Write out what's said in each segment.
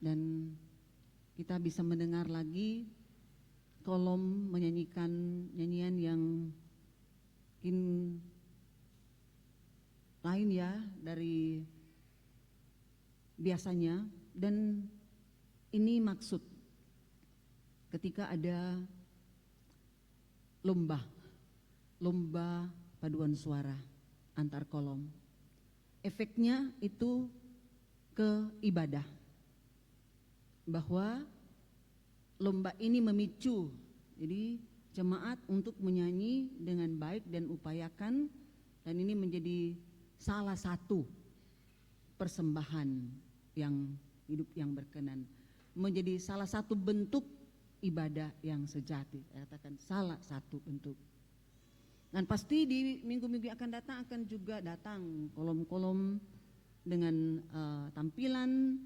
dan kita bisa mendengar lagi kolom menyanyikan nyanyian yang mungkin lain ya dari biasanya, dan ini maksud ketika ada lomba paduan suara antar kolom, efeknya itu ke ibadah, bahwa lomba ini memicu jadi jemaat untuk menyanyi dengan baik dan upayakan, dan ini menjadi salah satu persembahan yang hidup yang berkenan, menjadi salah satu bentuk ibadah yang sejati. Saya katakan salah satu bentuk. Dan pasti di minggu-minggu akan datang akan juga datang kolom-kolom dengan tampilan,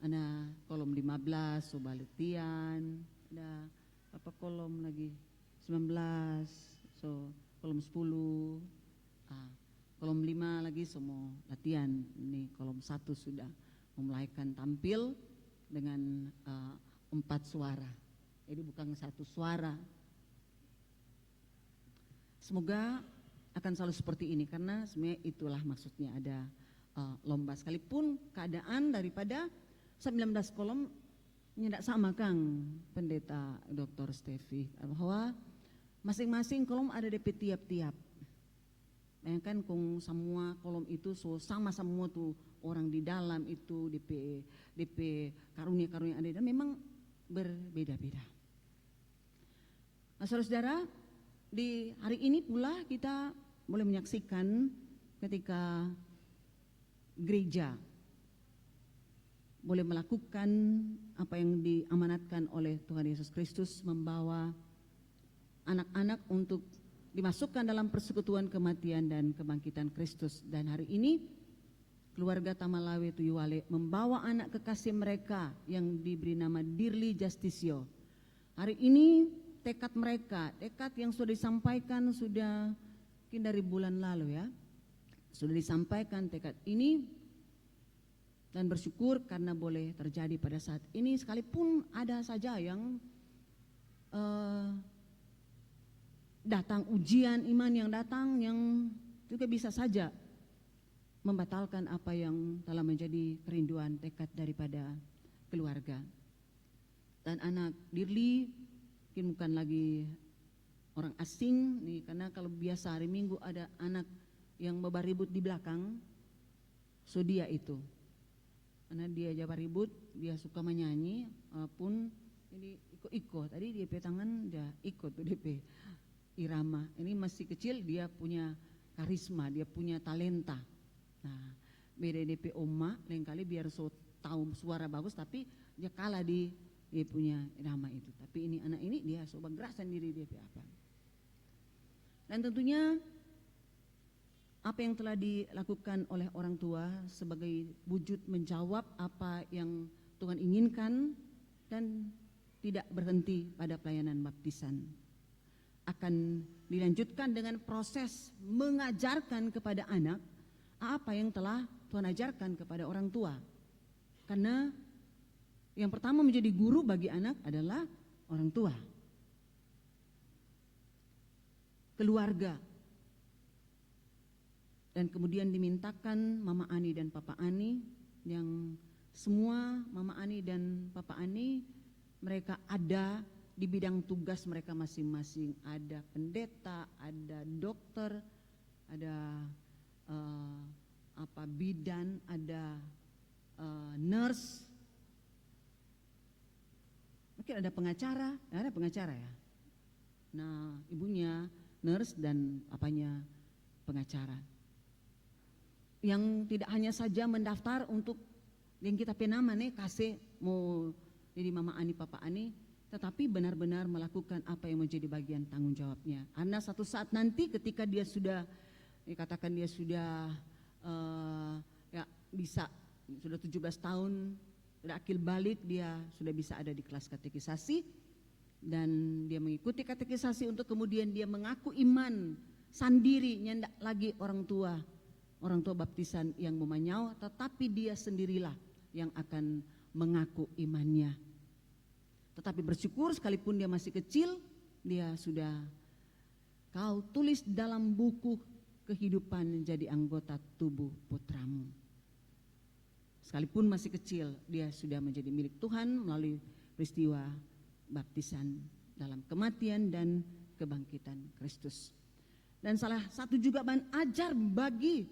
ada kolom 15 Sobaletian, ada apa kolom lagi 19, so kolom 10, kolom 5 lagi semua latihan. Ini kolom 1 sudah memulaikan tampil dengan 4 suara, jadi bukan 1 suara. Semoga akan selalu seperti ini, karena sebenarnya itulah maksudnya ada lomba. Sekalipun keadaan daripada 19 kolom tidak sama Kang Pendeta Dr. Stevi, bahwa masing-masing kolom ada DP tiap-tiap. Bayangkan kung semua kolom itu so sama semua tuh orang di dalam itu DP karunia-karunia ada, dan memang berbeda-beda. Nah, saudara-saudara, di hari ini pula kita boleh menyaksikan ketika gereja boleh melakukan apa yang diamanatkan oleh Tuhan Yesus Kristus, membawa anak-anak untuk dimasukkan dalam persekutuan kematian dan kebangkitan Kristus. Dan hari ini keluarga Tamalawe Tuyuwale membawa anak kekasih mereka yang diberi nama Dirli Justisio. Hari ini tekad mereka, tekad yang sudah disampaikan sudah mungkin dari bulan lalu ya, sudah disampaikan tekad ini, dan bersyukur karena boleh terjadi pada saat ini. Sekalipun ada saja yang datang ujian iman yang datang, yang juga bisa saja membatalkan apa yang telah menjadi kerinduan tekad daripada keluarga. Dan anak Dirli mungkin bukan lagi orang asing nih, karena kalau biasa hari Minggu ada anak yang beribut di belakang, so dia itu, karena dia jabar ribut, dia suka menyanyi, pun ini ikut-ikut. Tadi dia pe tangan dia ikut tuh DP irama. Ini masih kecil, dia punya karisma, dia punya talenta. Nah, beda DP oma, lain kali biar so tahu suara bagus, tapi dia kalah di dia punya irama itu. Tapi ini anak ini dia coba gerak sendiri dia apa. Dan tentunya apa yang telah dilakukan oleh orang tua sebagai wujud menjawab apa yang Tuhan inginkan, dan tidak berhenti pada pelayanan baptisan, akan dilanjutkan dengan proses mengajarkan kepada anak apa yang telah Tuhan ajarkan kepada orang tua. Karena yang pertama menjadi guru bagi anak adalah orang tua, keluarga. Dan kemudian dimintakan Mama Ani dan Papa Ani, yang semua Mama Ani dan Papa Ani mereka ada di bidang tugas mereka masing-masing. Ada pendeta, ada dokter, ada bidan, ada nurse, mungkin ada pengacara ya. Nah, ibunya nurse dan apanya pengacara, yang tidak hanya saja mendaftar untuk yang kita penama nih kasih mau jadi Mama Ani Papa Ani, tetapi benar-benar melakukan apa yang menjadi bagian tanggung jawabnya. Karena satu saat nanti ketika dia sudah dikatakan dia sudah ya bisa sudah 17 tahun, sudah akil balik, dia sudah bisa ada di kelas katekisasi, dan dia mengikuti katekisasi untuk kemudian dia mengaku iman sendiri, nyendak lagi orang tua baptisan yang memanyau, tetapi dia sendirilah yang akan mengaku imannya. Tetapi bersyukur sekalipun dia masih kecil, dia sudah kau tulis dalam buku kehidupan menjadi anggota tubuh putramu. Sekalipun masih kecil, dia sudah menjadi milik Tuhan melalui peristiwa baptisan dalam kematian dan kebangkitan Kristus. Dan salah satu juga bahan ajar bagi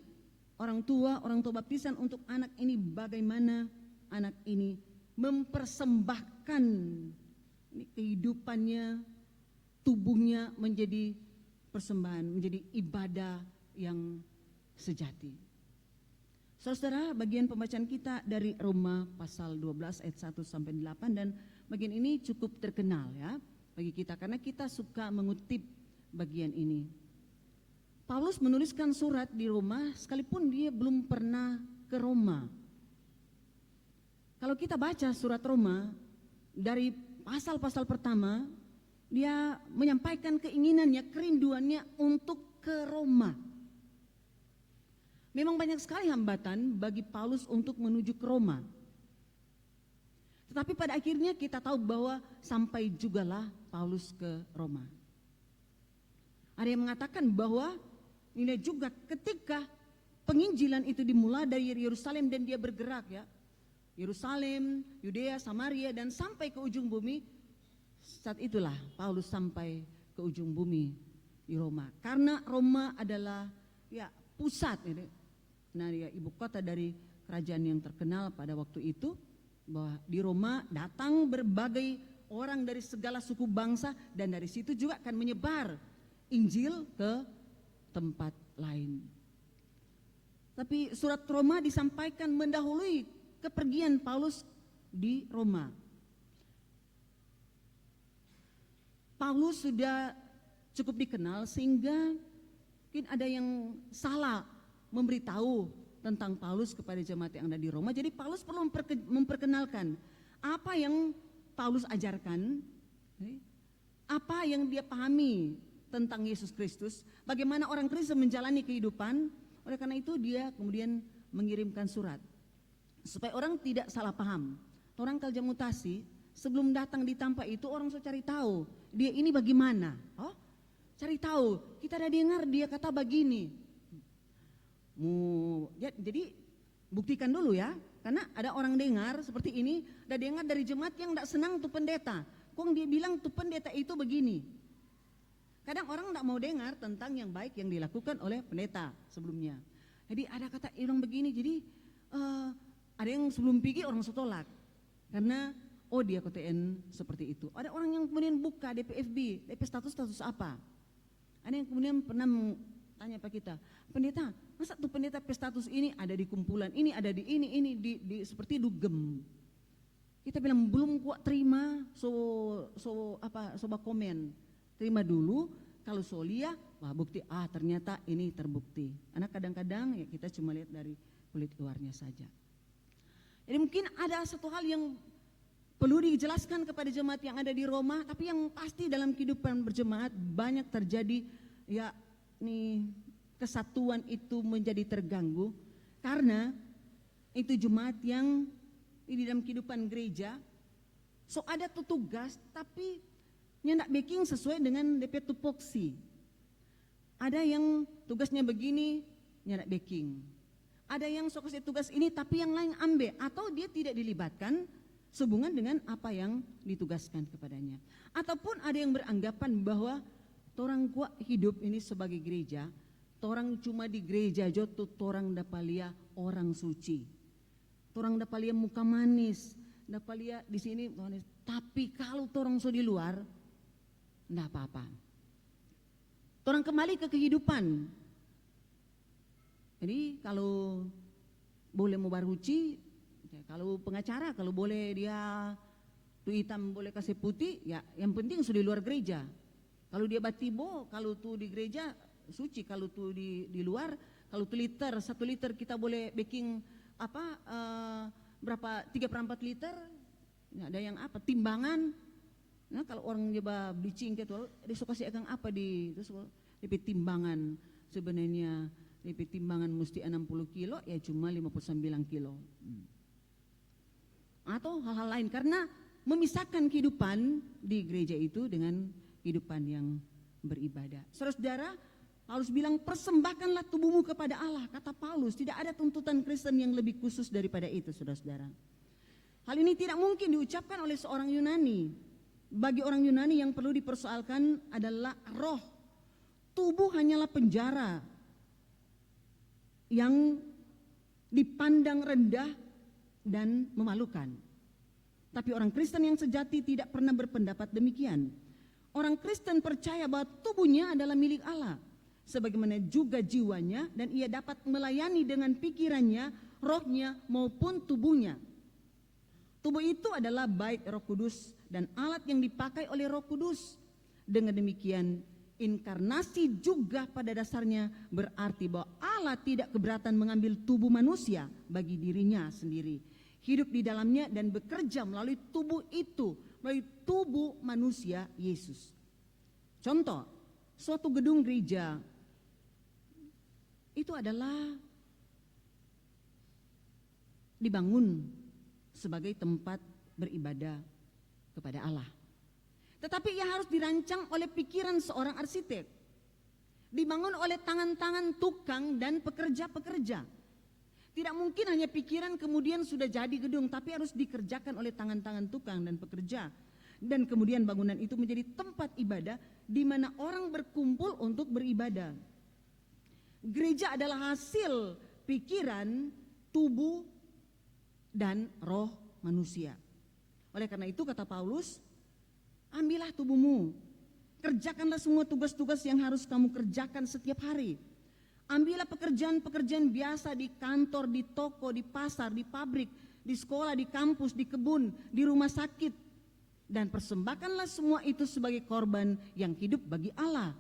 orang tua baptisan untuk anak ini, bagaimana anak ini mempersembahkan kehidupannya, tubuhnya menjadi persembahan, menjadi ibadah yang sejati. Saudara, bagian pembacaan kita dari Roma pasal 12 ayat 1 sampai 8, dan bagian ini cukup terkenal ya bagi kita karena kita suka mengutip bagian ini. Paulus menuliskan surat di Roma sekalipun dia belum pernah ke Roma. Kalau kita baca surat Roma dari pasal-pasal pertama, dia menyampaikan keinginannya, kerinduannya untuk ke Roma. Memang banyak sekali hambatan bagi Paulus untuk menuju ke Roma. Tetapi pada akhirnya kita tahu bahwa sampai jugalah Paulus ke Roma. Ada yang mengatakan bahwa ini juga ketika penginjilan itu dimulai dari Yerusalem dan dia bergerak ya. Yerusalem, Yudea, Samaria dan sampai ke ujung bumi. Saat itulah Paulus sampai ke ujung bumi di Roma. Karena Roma adalah ya pusat ini. Nah, ya, ibu kota dari kerajaan yang terkenal pada waktu itu, bahwa di Roma datang berbagai orang dari segala suku bangsa dan dari situ juga akan menyebar Injil ke tempat lain. Tapi surat Roma disampaikan mendahului kepergian Paulus di Roma. Paulus sudah cukup dikenal sehingga mungkin ada yang salah memberitahu tentang Paulus kepada jemaat yang ada di Roma. Jadi Paulus perlu memperkenalkan apa yang Paulus ajarkan, apa yang dia pahami tentang Yesus Kristus, bagaimana orang Kristen menjalani kehidupan. Oleh karena itu dia kemudian mengirimkan surat supaya orang tidak salah paham. Orang Kalja Mutasi sebelum datang di Tampa itu orang sudah cari tahu dia ini bagaimana. Oh, cari tahu. Kita ada dengar dia kata begini. Jadi buktikan dulu ya, karena ada orang dengar seperti ini, ada dengar dari jemaat yang tidak senang tuh pendeta. Kok dia bilang tuh pendeta itu begini. Kadang orang tidak mau dengar tentang yang baik yang dilakukan oleh pendeta sebelumnya. Jadi ada kata orang begini, jadi ada yang sebelum pergi orang setolak karena oh dia KTN seperti itu. Ada orang yang kemudian buka DPFB, DP status apa. Ada yang kemudian pernah tanya Pak kita, pendeta, masa tuh pendeta status ini ada di kumpulan, ini ada di ini di seperti dugem. Kita bilang belum kuat terima, soba komen. Terima dulu, kalau solia, wah bukti, ternyata ini terbukti. Karena kadang-kadang ya kita cuma lihat dari kulit luarnya saja. Jadi mungkin ada satu hal yang perlu dijelaskan kepada jemaat yang ada di Roma, tapi yang pasti dalam kehidupan berjemaat banyak terjadi ya nih kesatuan itu menjadi terganggu karena itu jemaat yang di dalam kehidupan gereja so ada tuh tugas tapi nyendak baking sesuai dengan DP tupoksi. Ada yang tugasnya begini nyendak baking, ada yang so kasih tugas ini tapi yang lain ambil atau dia tidak dilibatkan sehubungan dengan apa yang ditugaskan kepadanya. Ataupun ada yang beranggapan bahwa orang kuat hidup ini sebagai gereja, orang cuma di gereja joto orang dapalia orang suci, orang dapalia muka manis, dapalia di sini manis. Tapi kalau orang so di luar, enggak apa-apa. Orang kembali ke kehidupan. Jadi kalau boleh mau baruci, kalau pengacara kalau boleh dia tuh hitam boleh kasih putih, ya yang penting sudah di luar gereja. Kalau dia batibo, kalau tuh di gereja suci, kalau tuh di luar, kalau tuh liter, 1 liter kita boleh baking berapa 3/4 liter, ada yang apa timbangan. Nah kalau orang coba bleaching gitu, dia suka kasih akan apa di terus DP timbangan sebenarnya DP timbangan mesti 60 kilo, ya cuma 59 kilo. atau hal-hal lain, karena memisahkan kehidupan di gereja itu dengan kehidupan yang beribadah. Saudara-saudara, Paulus bilang persembahkanlah tubuhmu kepada Allah. Kata Paulus, tidak ada tuntutan Kristen yang lebih khusus daripada itu, saudara-saudara. Hal ini tidak mungkin diucapkan oleh seorang Yunani. Bagi orang Yunani yang perlu dipersoalkan adalah roh. Tubuh hanyalah penjara yang dipandang rendah dan memalukan. Tapi orang Kristen yang sejati tidak pernah berpendapat demikian. Orang Kristen percaya bahwa tubuhnya adalah milik Allah, sebagaimana juga jiwanya, dan ia dapat melayani dengan pikirannya, rohnya maupun tubuhnya. Tubuh itu adalah bait Roh Kudus dan alat yang dipakai oleh Roh Kudus. Dengan demikian, inkarnasi juga pada dasarnya berarti bahwa Allah tidak keberatan mengambil tubuh manusia bagi dirinya sendiri, hidup di dalamnya dan bekerja melalui tubuh itu, melalui tubuh manusia Yesus. Contoh, suatu gedung gereja itu adalah dibangun sebagai tempat beribadah kepada Allah. Tetapi ia harus dirancang oleh pikiran seorang arsitek, dibangun oleh tangan-tangan tukang dan pekerja-pekerja. Tidak mungkin hanya pikiran kemudian sudah jadi gedung, tapi harus dikerjakan oleh tangan-tangan tukang dan pekerja. Dan kemudian bangunan itu menjadi tempat ibadah di mana orang berkumpul untuk beribadah. Gereja adalah hasil pikiran, tubuh, dan roh manusia. Oleh karena itu kata Paulus, ambillah tubuhmu, kerjakanlah semua tugas-tugas yang harus kamu kerjakan setiap hari. Ambillah pekerjaan-pekerjaan biasa di kantor, di toko, di pasar, di pabrik, di sekolah, di kampus, di kebun, di rumah sakit, dan persembahkanlah semua itu sebagai korban yang hidup bagi Allah.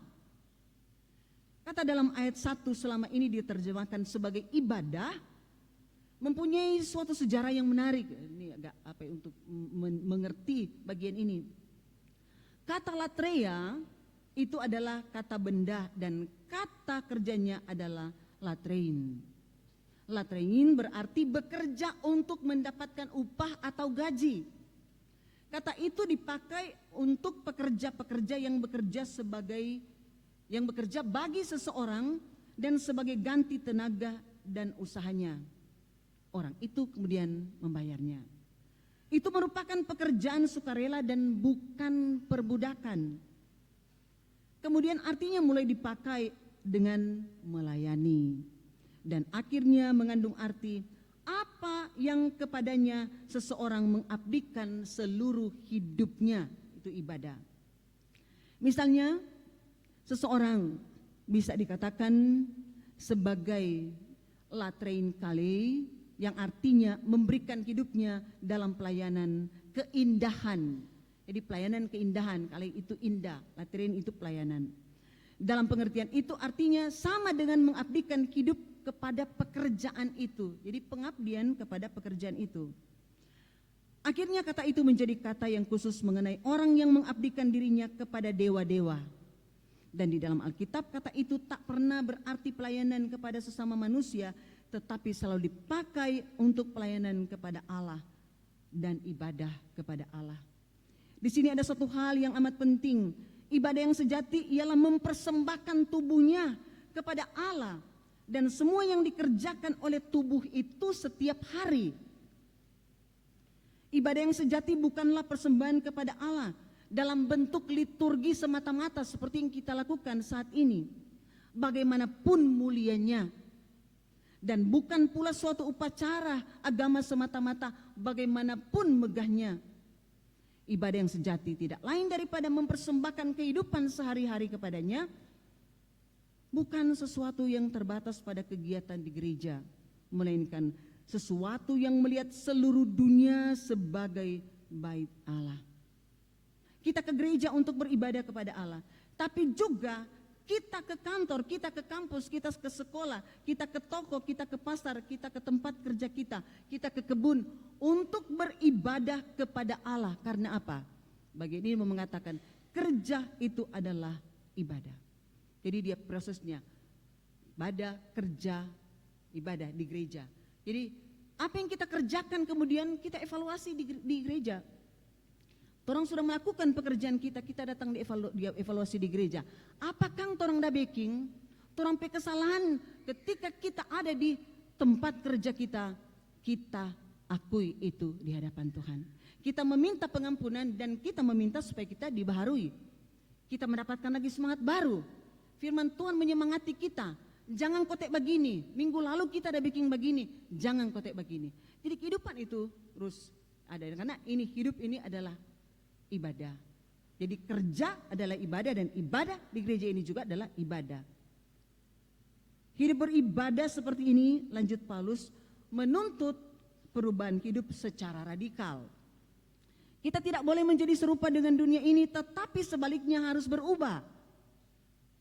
Kata dalam ayat 1 selama ini diterjemahkan sebagai ibadah, mempunyai suatu sejarah yang menarik. Ini agak untuk mengerti bagian ini. Kata latreia itu adalah kata benda dan kata kerjanya adalah latrein. Latrein berarti bekerja untuk mendapatkan upah atau gaji. Kata itu dipakai untuk pekerja-pekerja yang bekerja bagi seseorang dan sebagai ganti tenaga dan usahanya. Orang itu kemudian membayarnya. Itu merupakan pekerjaan sukarela dan bukan perbudakan. Kemudian artinya mulai dipakai dengan melayani. Dan akhirnya mengandung arti apa yang kepadanya seseorang mengabdikan seluruh hidupnya, itu ibadah. Misalnya seseorang bisa dikatakan sebagai latrein kale, yang artinya memberikan hidupnya dalam pelayanan keindahan. Jadi pelayanan keindahan, kali itu indah, latrein itu pelayanan. Dalam pengertian itu artinya sama dengan mengabdikan hidup kepada pekerjaan itu. Jadi pengabdian kepada pekerjaan itu. Akhirnya kata itu menjadi kata yang khusus mengenai orang yang mengabdikan dirinya kepada dewa-dewa. Dan di dalam Alkitab kata itu tak pernah berarti pelayanan kepada sesama manusia, tetapi selalu dipakai untuk pelayanan kepada Allah dan ibadah kepada Allah. Di sini ada satu hal yang amat penting. Ibadah yang sejati ialah mempersembahkan tubuhnya kepada Allah dan semua yang dikerjakan oleh tubuh itu setiap hari. Ibadah yang sejati bukanlah persembahan kepada Allah dalam bentuk liturgi semata-mata seperti yang kita lakukan saat ini, bagaimanapun mulianya. Dan bukan pula suatu upacara agama semata-mata bagaimanapun megahnya. Ibadah yang sejati tidak lain daripada mempersembahkan kehidupan sehari-hari kepadanya, bukan sesuatu yang terbatas pada kegiatan di gereja, melainkan sesuatu yang melihat seluruh dunia sebagai bait Allah. Kita ke gereja untuk beribadah kepada Allah, tapi juga kita ke kantor, kita ke kampus, kita ke sekolah, kita ke toko, kita ke pasar, kita ke tempat kerja kita ke kebun untuk beribadah kepada Allah. Karena apa? Bagian ini mengatakan kerja itu adalah ibadah. Jadi dia prosesnya ibadah, kerja, ibadah di gereja. Jadi Apa yang kita kerjakan kemudian kita evaluasi di gereja. Torang sudah melakukan pekerjaan kita, kita datang evaluasi di gereja. Apakah torang da baking? Torang pe kesalahan ketika kita ada di tempat kerja kita akui itu di hadapan Tuhan. Kita meminta pengampunan dan kita meminta supaya kita dibaharui. Kita mendapatkan lagi semangat baru. Firman Tuhan menyemangati kita. Jangan kotek begini, minggu lalu kita ada bikin begini, jangan kotek begini. Jadi kehidupan itu terus ada, karena ini hidup ini adalah ibadah. Jadi kerja adalah ibadah dan ibadah di gereja ini juga adalah ibadah. Hidup beribadah seperti ini, lanjut Paulus, menuntut perubahan hidup secara radikal. Kita tidak boleh menjadi serupa dengan dunia ini, tetapi sebaliknya harus berubah.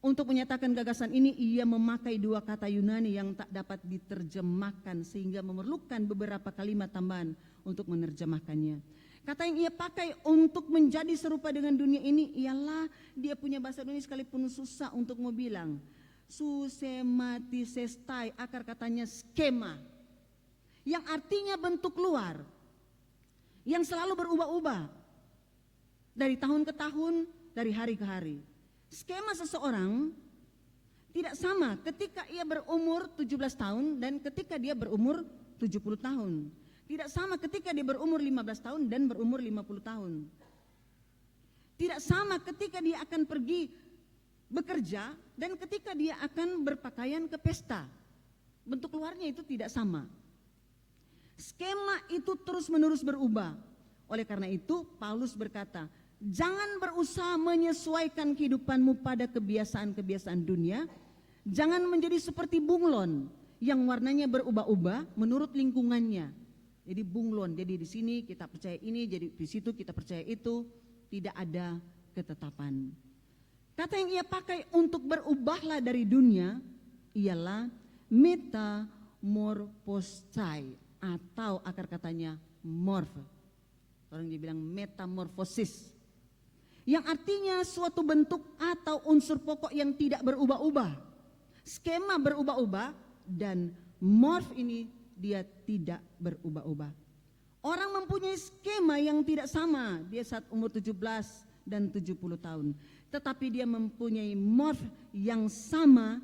Untuk menyatakan gagasan ini, ia memakai dua kata Yunani yang tak dapat diterjemahkan sehingga memerlukan beberapa kalimat tambahan untuk menerjemahkannya. Kata yang ia pakai untuk menjadi serupa dengan dunia ini ialah, dia punya bahasa Indonesia sekalipun susah untuk mau bilang, susematisestai, akar katanya skema, yang artinya bentuk luar, yang selalu berubah-ubah dari tahun ke tahun, dari hari ke hari. Skema seseorang tidak sama ketika ia berumur 17 tahun dan ketika dia berumur 70 tahun. Tidak sama ketika dia berumur 15 tahun dan berumur 50 tahun. Tidak sama ketika dia akan pergi bekerja dan ketika dia akan berpakaian ke pesta. Bentuk luarnya itu tidak sama. Skema itu terus-menerus berubah. Oleh karena itu Paulus berkata, jangan berusaha menyesuaikan kehidupanmu pada kebiasaan-kebiasaan dunia. Jangan menjadi seperti bunglon yang warnanya berubah-ubah menurut lingkungannya. Jadi bunglon, jadi di sini kita percaya ini, jadi di situ kita percaya itu, tidak ada ketetapan. Kata yang ia pakai untuk berubahlah dari dunia ialah metamorphosai atau akar katanya morph. Orang dibilang metamorfosis. Yang artinya suatu bentuk atau unsur pokok yang tidak berubah-ubah. Skema berubah-ubah dan morph ini dia tidak berubah-ubah. Orang mempunyai skema yang tidak sama dia saat umur 17 dan 70 tahun. Tetapi dia mempunyai morph yang sama.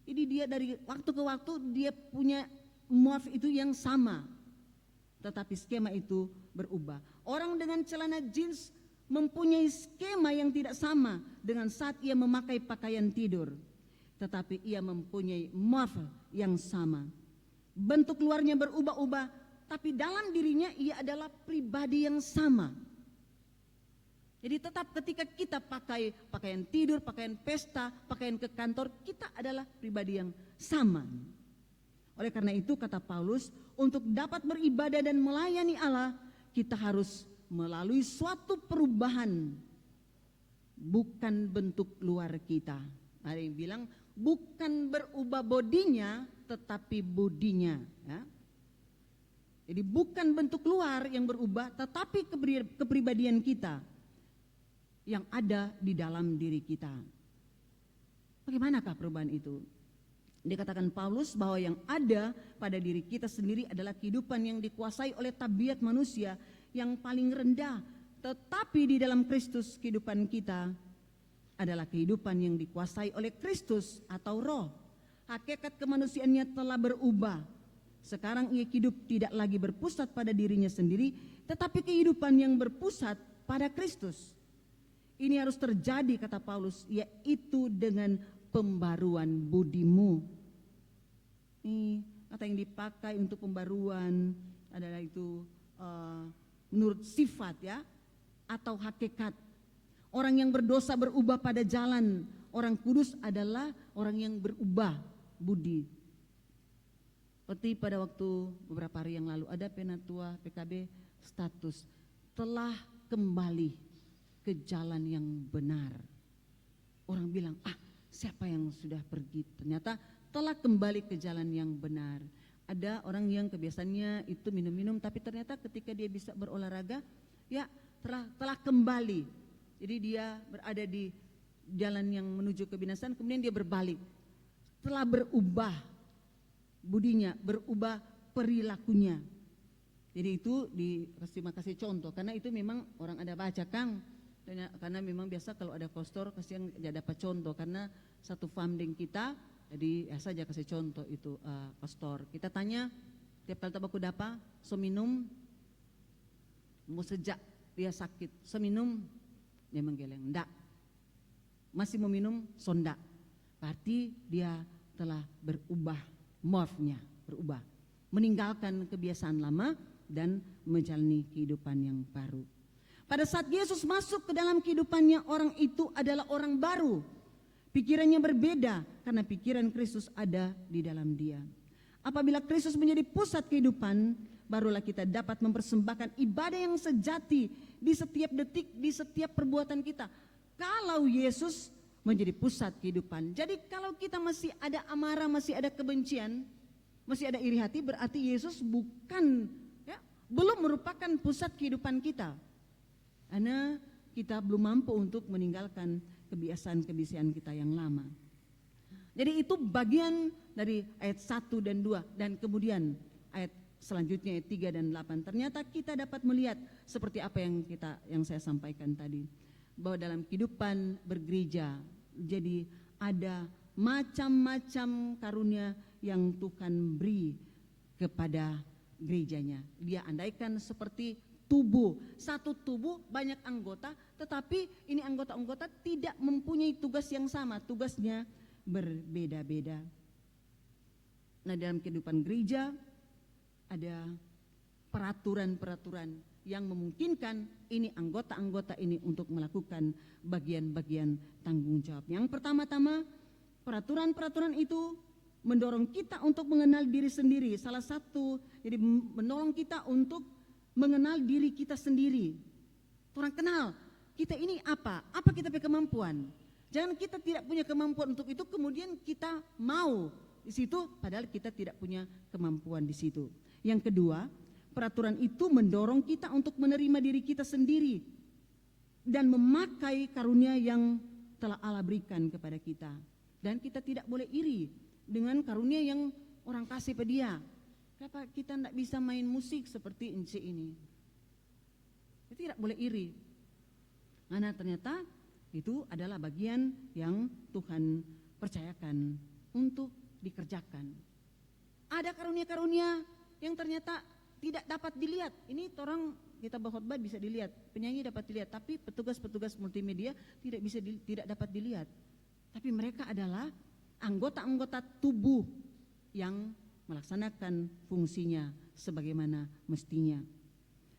Jadi dia dari waktu ke waktu dia punya morph itu yang sama. Tetapi skema itu berubah. Orang dengan celana jeans mempunyai skema yang tidak sama dengan saat ia memakai pakaian tidur. Tetapi ia mempunyai morph yang sama. Bentuk luarnya berubah-ubah, tapi dalam dirinya ia adalah pribadi yang sama. Jadi tetap ketika kita pakai pakaian tidur, pakaian pesta, pakaian ke kantor, kita adalah pribadi yang sama. Oleh karena itu kata Paulus, untuk dapat beribadah dan melayani Allah, kita harus melalui suatu perubahan, bukan bentuk luar kita. Ada yang bilang bukan berubah bodinya, tetapi budinya. Ya. Jadi bukan bentuk luar yang berubah, tetapi kepribadian kita yang ada di dalam diri kita. Bagaimanakah perubahan itu? Dikatakan Paulus bahwa yang ada pada diri kita sendiri adalah kehidupan yang dikuasai oleh tabiat manusia yang paling rendah. Tetapi di dalam Kristus kehidupan kita adalah kehidupan yang dikuasai oleh Kristus atau roh. Hakikat kemanusiaannya telah berubah. Sekarang ia hidup tidak lagi berpusat pada dirinya sendiri, tetapi kehidupan yang berpusat pada Kristus. Ini harus terjadi kata Paulus, yaitu dengan pembaruan budimu. Ini kata yang dipakai untuk pembaruan adalah itu menurut sifat ya atau hakikat. Orang yang berdosa berubah pada jalan, orang kudus adalah orang yang berubah budi. Seperti pada waktu beberapa hari yang lalu ada penatua PKB status telah kembali ke jalan yang benar. Orang bilang, siapa yang sudah pergi? Ternyata telah kembali ke jalan yang benar. Ada orang yang kebiasaannya itu minum-minum, tapi ternyata ketika dia bisa berolahraga, ya telah kembali. Jadi dia berada di jalan yang menuju kebinasaan, kemudian dia berbalik. Telah berubah. budinya, berubah perilakunya. Jadi itu kasih contoh, karena itu memang orang ada baca Kang, karena memang biasa kalau ada pastor kasihan tidak dapat contoh, karena satu funding kita, jadi ya saja kasih contoh itu pastor. Kita tanya tiap kali tabaku dapa, so minum, mau sejak dia sakit, so minum, dia menggeleng, enggak, masih mau minum, so enggak, berarti dia telah berubah, morphnya berubah, meninggalkan kebiasaan lama dan menjalani kehidupan yang baru. Pada saat Yesus masuk ke dalam kehidupannya, orang itu adalah orang baru. Pikirannya berbeda karena pikiran Kristus ada di dalam dia. Apabila Kristus menjadi pusat kehidupan, barulah kita dapat mempersembahkan ibadah yang sejati di setiap detik, di setiap perbuatan kita. Kalau Yesus menjadi pusat kehidupan. Jadi kalau kita masih ada amarah, masih ada kebencian, masih ada iri hati, berarti Yesus belum merupakan pusat kehidupan kita. Karena kita belum mampu untuk meninggalkan kebiasaan-kebiasaan kita yang lama. Jadi itu bagian dari ayat 1 dan 2. Dan kemudian ayat selanjutnya ayat 3 dan 8. Ternyata kita dapat melihat seperti apa yang saya sampaikan tadi. Bahwa dalam kehidupan bergereja, jadi ada macam-macam karunia yang Tuhan beri kepada gerejanya. Dia andaikan seperti tubuh, satu tubuh banyak anggota, tetapi ini anggota-anggota tidak mempunyai tugas yang sama, tugasnya berbeda-beda. Nah, dalam kehidupan gereja ada peraturan-peraturan yang memungkinkan ini anggota-anggota ini untuk melakukan bagian-bagian tanggung jawab. Yang pertama-tama, peraturan-peraturan itu mendorong kita untuk mengenal diri sendiri. Salah satu, jadi menolong kita untuk mengenal diri kita sendiri. Orang kenal kita ini apa kita punya kemampuan. Jangan kita tidak punya kemampuan untuk itu kemudian kita mau di situ padahal kita tidak punya kemampuan di situ. Yang kedua, peraturan itu mendorong kita untuk menerima diri kita sendiri dan memakai karunia yang telah Allah berikan kepada kita. Dan kita tidak boleh iri dengan karunia yang orang kasih pada dia. Kenapa kita tidak bisa main musik seperti Inci ini? Kita tidak boleh iri. Karena ternyata itu adalah bagian yang Tuhan percayakan untuk dikerjakan. Ada karunia-karunia yang ternyata tidak dapat dilihat. Ini orang kita berkhotbah bisa dilihat, penyanyi dapat dilihat, tapi petugas-petugas multimedia tidak dapat dilihat. Tapi mereka adalah anggota-anggota tubuh yang melaksanakan fungsinya sebagaimana mestinya.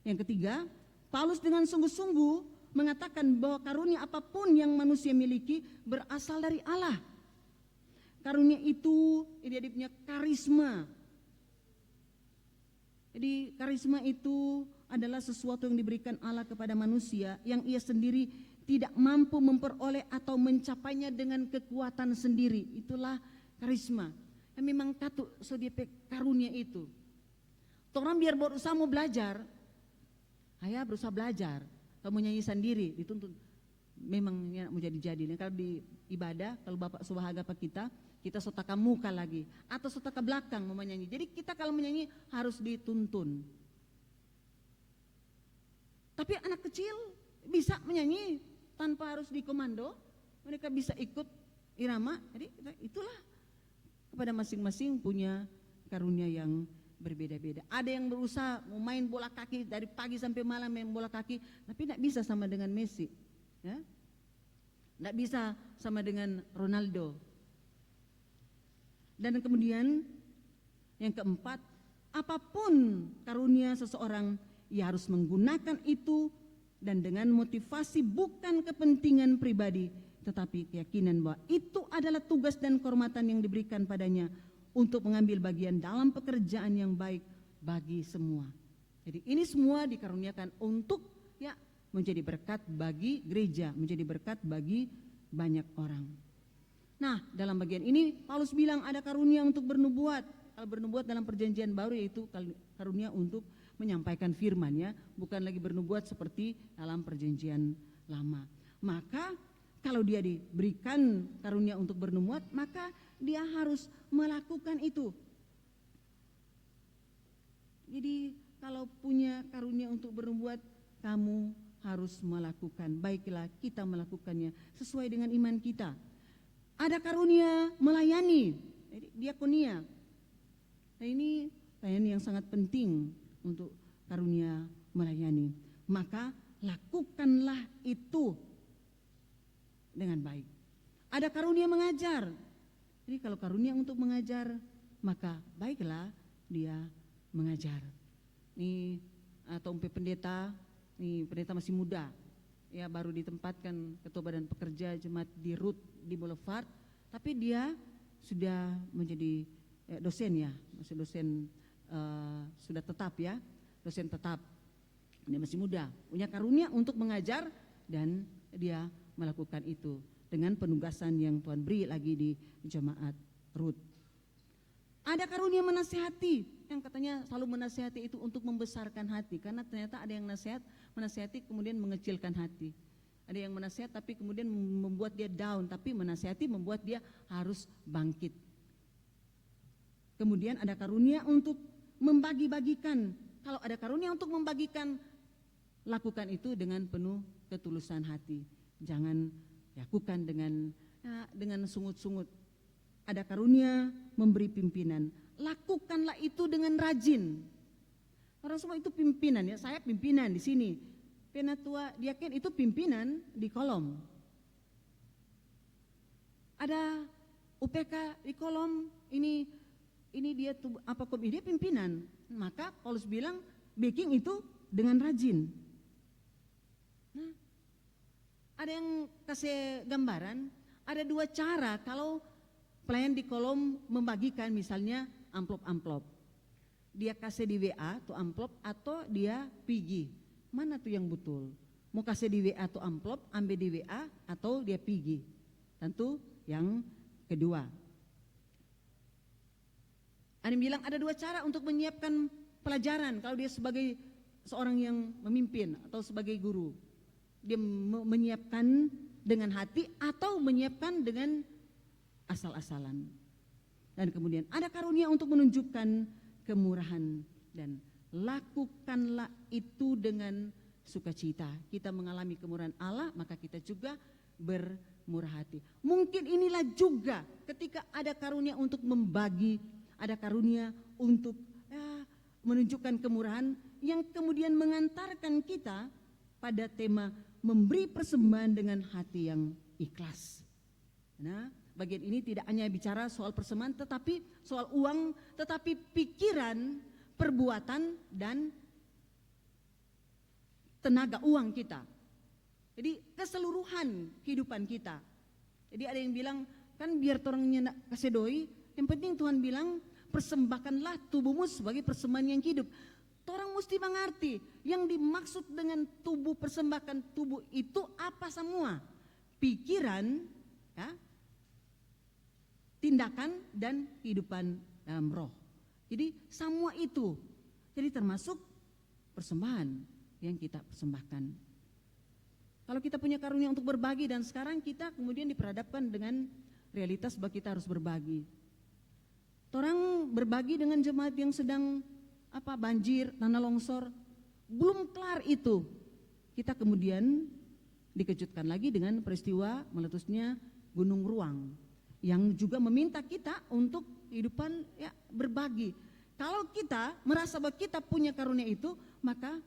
Yang ketiga, Paulus dengan sungguh-sungguh mengatakan bahwa karunia apapun yang manusia miliki berasal dari Allah. Karunia itu dia punya karisma. Jadi karisma itu adalah sesuatu yang diberikan Allah kepada manusia yang ia sendiri tidak mampu memperoleh atau mencapainya dengan kekuatan sendiri. Itulah karisma. Yang memang katu sodipek karunia itu. Orang biar berusaha mau belajar, ayah berusaha belajar. Kamu nyanyi sendiri dituntut. Memang ya, mau jadi-jadi. Nah, kalau di ibadah, kalau Bapak Subahagapa kita sotaka muka lagi atau sotaka belakang mau menyanyi. Jadi kita kalau menyanyi harus dituntun. Tapi anak kecil bisa menyanyi tanpa harus dikomando, mereka bisa ikut irama. Jadi itulah kepada masing-masing punya karunia yang berbeda-beda. Ada yang berusaha mau main bola kaki dari pagi sampai malam main bola kaki, tapi tidak bisa sama dengan Messi, ya, tidak bisa sama dengan Ronaldo. Dan kemudian yang keempat, apapun karunia seseorang, ia harus menggunakan itu dan dengan motivasi bukan kepentingan pribadi, tetapi keyakinan bahwa itu adalah tugas dan kehormatan yang diberikan padanya untuk mengambil bagian dalam pekerjaan yang baik bagi semua. Jadi ini semua dikaruniakan untuk ya menjadi berkat bagi gereja, menjadi berkat bagi banyak orang. Nah, dalam bagian ini Paulus bilang ada karunia untuk bernubuat. Kalau bernubuat dalam perjanjian baru yaitu karunia untuk menyampaikan firman-Nya, bukan lagi bernubuat seperti dalam perjanjian lama. Maka kalau dia diberikan karunia untuk bernubuat, maka dia harus melakukan itu. Jadi kalau punya karunia untuk berbuat, kamu harus melakukan. Baiklah kita melakukannya sesuai dengan iman kita. Ada karunia melayani, jadi diakonia. Nah ini pelayanan yang sangat penting untuk karunia melayani. Maka lakukanlah itu dengan baik. Ada karunia mengajar. Jadi kalau karunia untuk mengajar, maka baiklah dia mengajar. Nih Tompe pendeta, nih pendeta masih muda, ya baru ditempatkan ketua badan pekerja jemaat di RUT di Boulevard, tapi dia sudah menjadi dosen ya, masih dosen sudah tetap ya, dosen tetap. Dia masih muda, punya karunia untuk mengajar dan dia melakukan itu dengan penugasan yang Tuhan beri lagi di jemaat RUT. Ada karunia menasihati, yang katanya selalu menasihati itu untuk membesarkan hati, karena ternyata ada yang menasihati kemudian mengecilkan hati. Ada yang menasihat tapi kemudian membuat dia down, tapi menasihati membuat dia harus bangkit. Kemudian ada karunia untuk membagi-bagikan. Kalau ada karunia untuk membagikan, lakukan itu dengan penuh ketulusan hati. Jangan lakukan dengan sungut-sungut. Ada karunia memberi pimpinan, lakukanlah itu dengan rajin. Orang semua itu pimpinan ya, saya pimpinan di sini. Penatua diaken itu pimpinan di kolom. Ada UPK di kolom, ini dia dia pimpinan. Maka Paulus bilang baking itu dengan rajin. Nah, ada yang kasih gambaran, ada dua cara kalau pelayan di kolom membagikan misalnya amplop-amplop. Dia kasih di WA tuh amplop atau dia pergi. Mana tuh yang betul? Mau kasih di WA tuh amplop, ambil di WA atau dia pergi. Tentu yang kedua. Ada yang bilang ada dua cara untuk menyiapkan pelajaran kalau dia sebagai seorang yang memimpin atau sebagai guru. Dia menyiapkan dengan hati atau menyiapkan dengan asal-asalan. Dan kemudian ada karunia untuk menunjukkan kemurahan dan lakukanlah itu dengan sukacita. Kita mengalami kemurahan Allah, maka kita juga bermurah hati. Mungkin inilah juga ketika ada karunia untuk membagi, ada karunia untuk menunjukkan kemurahan yang kemudian mengantarkan kita pada tema memberi persembahan dengan hati yang ikhlas. Nah, bagian ini tidak hanya bicara soal persembahan tetapi soal uang, tetapi pikiran, perbuatan dan tenaga uang kita. Jadi keseluruhan kehidupan kita. Jadi ada yang bilang kan biar orangnya nak kasih doi, yang penting Tuhan bilang persembahkanlah tubuhmu sebagai persembahan yang hidup. Orang mesti mengerti yang dimaksud dengan tubuh, persembahkan tubuh itu apa semua? Pikiran, ya, tindakan dan kehidupan dalam roh. Jadi semua itu, jadi termasuk persembahan yang kita persembahkan. Kalau kita punya karunia untuk berbagi dan sekarang kita kemudian diperhadapkan dengan realitas bahwa kita harus berbagi. Orang berbagi dengan jemaat yang sedang banjir, tanah longsor, belum kelar itu. Kita kemudian dikejutkan lagi dengan peristiwa meletusnya Gunung Ruang yang juga meminta kita untuk kehidupan ya berbagi. Kalau kita merasa bahwa kita punya karunia itu, maka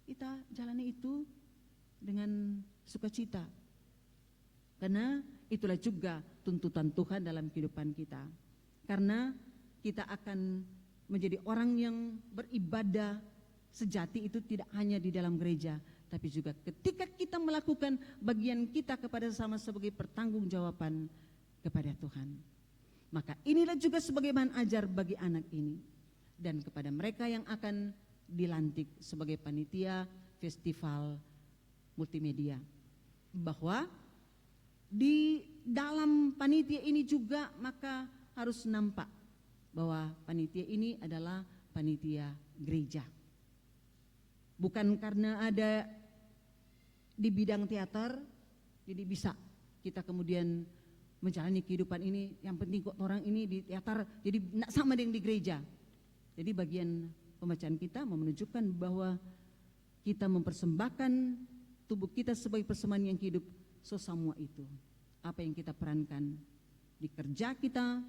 kita jalani itu dengan sukacita. Karena itulah juga tuntutan Tuhan dalam kehidupan kita. Karena kita akan menjadi orang yang beribadah sejati itu tidak hanya di dalam gereja, tapi juga ketika kita melakukan bagian kita kepada sesama sebagai pertanggungjawaban kepada Tuhan. Maka inilah juga sebagai bahan ajar bagi anak ini dan kepada mereka yang akan dilantik sebagai panitia festival multimedia, bahwa di dalam panitia ini juga maka harus nampak bahwa panitia ini adalah panitia gereja. Bukan karena ada di bidang teater jadi bisa kita kemudian menjalani kehidupan ini, yang penting kok orang ini di teater jadi sama dengan di gereja. Jadi bagian pembacaan kita menunjukkan bahwa kita mempersembahkan tubuh kita sebagai persembahan yang hidup. So semua itu, apa yang kita perankan di kerja kita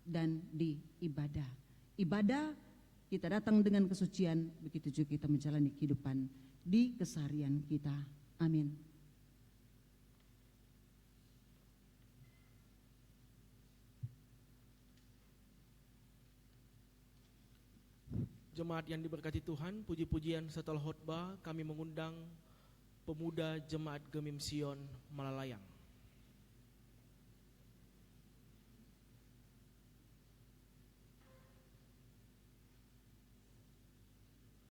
dan di ibadah. Ibadah kita datang dengan kesucian, begitu juga kita menjalani kehidupan di keseharian kita. Amin. Jemaat yang diberkati Tuhan, puji-pujian setelah khotbah kami mengundang pemuda Jemaat Gemim Sion Malalayang.